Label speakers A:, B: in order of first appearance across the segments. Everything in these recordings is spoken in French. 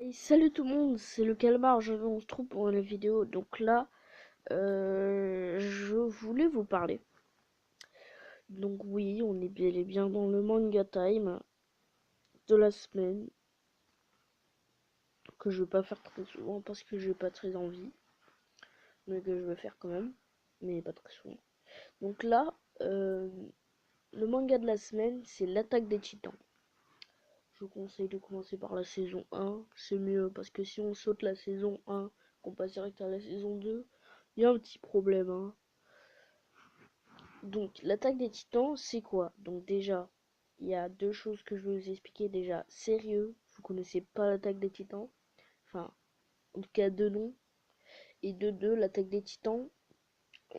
A: Et salut tout le monde, c'est le Calmar, on se trouve pour une vidéo. Donc là, je voulais vous parler. Donc oui, on est bel et bien dans le manga time de la semaine, que je vais pas faire très souvent parce que j'ai pas très envie, mais que je vais faire quand même, mais pas très souvent. Donc là, le manga de la semaine, c'est l'Attaque des Titans. Je vous conseille de commencer par la saison 1, c'est mieux parce que si on saute la saison 1, qu'on passe direct à la saison 2, il y a un petit problème, hein. Donc, l'attaque des titans, c'est quoi? Donc déjà, il y a deux choses que je vais vous expliquer. Déjà, sérieux, vous connaissez pas l'attaque des titans. Enfin, en tout cas, deux noms. Et de deux, l'attaque des titans,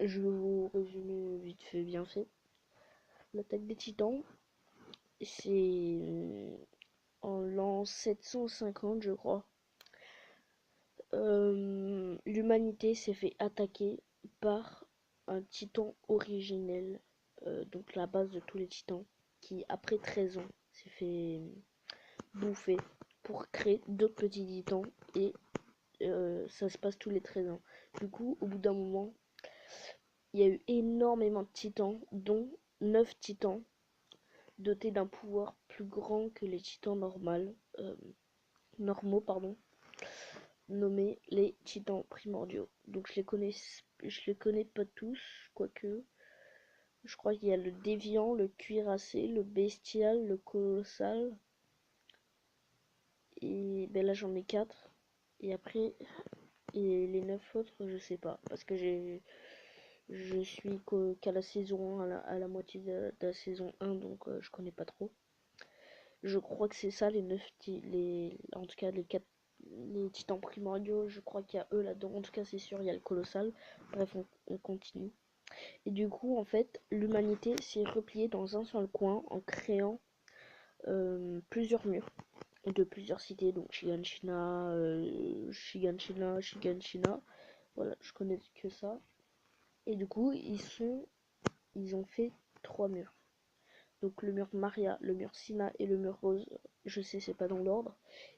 A: je vais vous résumer vite fait, bien fait. L'attaque des titans, c'est en l'an 750, je crois. L'humanité s'est fait attaquer par un titan originel, donc la base de tous les titans, qui après 13 ans s'est fait bouffer pour créer d'autres petits titans, et ça se passe tous les 13 ans. Du coup, au bout d'un moment, il y a eu énormément de titans, dont 9 titans dotés d'un pouvoir plus grand que les titans normaux, pardon, nommés les titans primordiaux. Donc je les connais pas tous, quoique je crois qu'il y a le déviant, le cuirassé, le bestial, le colossal, et ben là j'en ai 4. Et après, et les 9 autres, je sais pas, parce que je suis qu'à la saison 1, à la moitié de la saison 1, donc je connais pas trop. Je crois que c'est ça, en tout cas les 4, les titans primordiaux, je crois qu'il y a eux là-dedans. En tout cas, c'est sûr, il y a le colossal. Bref, on continue. Et du coup, en fait, l'humanité s'est repliée dans un seul coin en créant plusieurs murs de plusieurs cités, donc Shiganshina. Voilà, je connais que ça. Et du coup, ils ont fait 3 murs. Donc le mur Maria, le mur Sina et le mur Rose. Je sais, c'est pas dans l'ordre.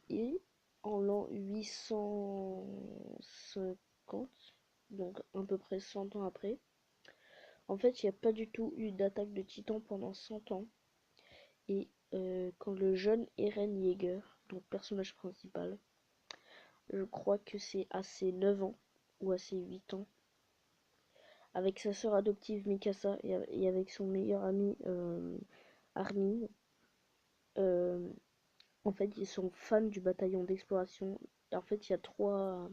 A: Et en l'an 850, donc à peu près 100 ans après, en fait, il n'y a pas du tout eu d'attaque de titans pendant 100 ans. Et quand le jeune Eren Yeager, donc personnage principal, je crois que c'est à ses 9 ans ou à ses 8 ans, avec sa sœur adoptive Mikasa et avec son meilleur ami Armin, euh, en fait, ils sont fans du bataillon d'exploration. En fait, il y a trois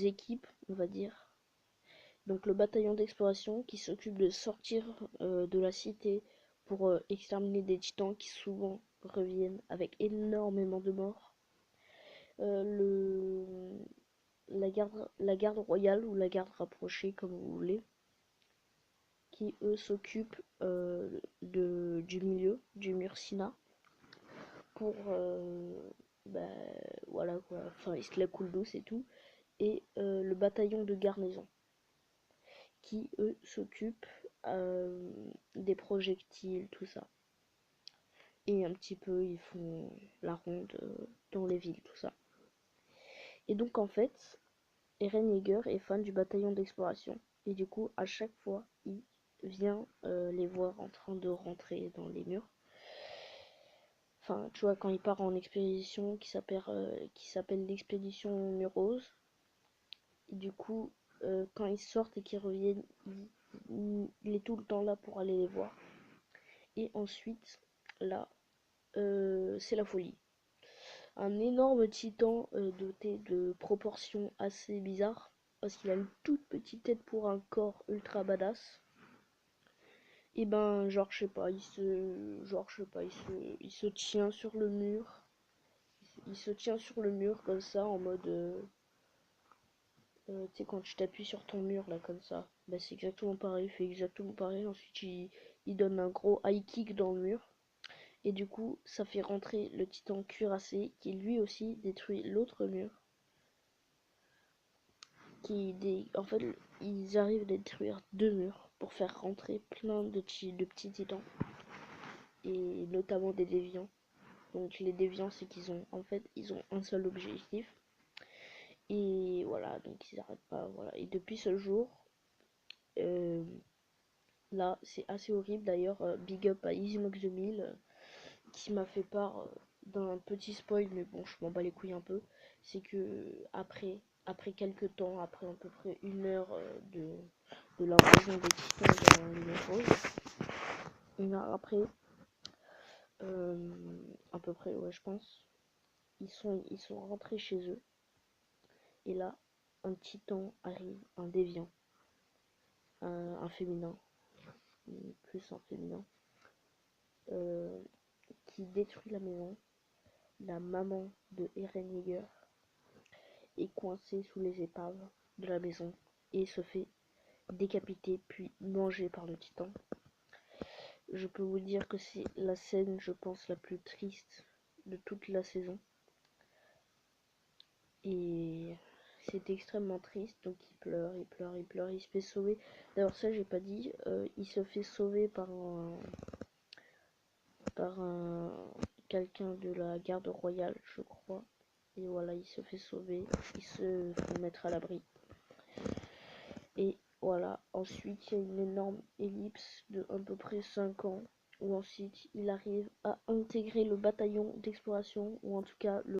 A: équipes, on va dire. Donc le bataillon d'exploration qui s'occupe de sortir de la cité pour exterminer des titans qui souvent reviennent avec énormément de morts. Le la garde royale ou la garde rapprochée comme vous voulez, qui eux s'occupent du milieu, du mur Sina, pour bah, voilà quoi, enfin ils se la coulent douce et tout, et le bataillon de garnison qui eux s'occupent des projectiles, tout ça, et un petit peu ils font la ronde dans les villes, tout ça. Et donc en fait, Eren Yeager est fan du bataillon d'exploration, et du coup à chaque fois il vient les voir en train de rentrer dans les murs. Enfin, tu vois, quand il part en expédition qui s'appelle l'expédition Murose, et du coup, quand ils sortent et qu'ils reviennent, il est tout le temps là pour aller les voir. Et ensuite, là, c'est la folie. Un énorme titan doté de proportions assez bizarres, parce qu'il a une toute petite tête pour un corps ultra badass. Et ben, genre, je sais pas, il se tient sur le mur. Il se tient sur le mur comme ça en mode tu sais quand tu t'appuies sur ton mur là comme ça, bah c'est exactement pareil, il fait exactement pareil. Ensuite il donne un gros high kick dans le mur, et du coup ça fait rentrer le titan cuirassé qui lui aussi détruit l'autre mur, en fait ils arrivent à détruire 2 murs pour faire rentrer plein de petits titans, et notamment des déviants. Donc les déviants, c'est qu'ils ont en fait ils ont un seul objectif. Et voilà, donc ils n'arrêtent pas. Voilà. Et depuis ce jour, euh, là, c'est assez horrible. D'ailleurs, big up à EasyMox 2000 qui m'a fait part d'un petit spoil, mais bon, je m'en bats les couilles un peu. C'est que après quelques temps, après à peu près 1 heure de l'invasion des titans dans les roses, 1 heure après, à peu près, ouais, je pense, ils sont rentrés chez eux. Et là, un titan arrive, un déviant, un féminin, plus un féminin, euh, qui détruit la maison. La maman de Eren Yeager est coincée sous les épaves de la maison et se fait décapiter puis manger par le titan. Je peux vous dire que c'est la scène, je pense, la plus triste de toute la saison. Et c'est extrêmement triste, donc il pleure, il pleure, il pleure, il se fait sauver. D'ailleurs ça j'ai pas dit, il se fait sauver par un quelqu'un de la garde royale, je crois. Et voilà, il se fait sauver, il se fait mettre à l'abri. Et voilà, ensuite il y a une énorme ellipse de à peu près 5 ans, où ensuite il arrive à intégrer le bataillon d'exploration, ou en tout cas le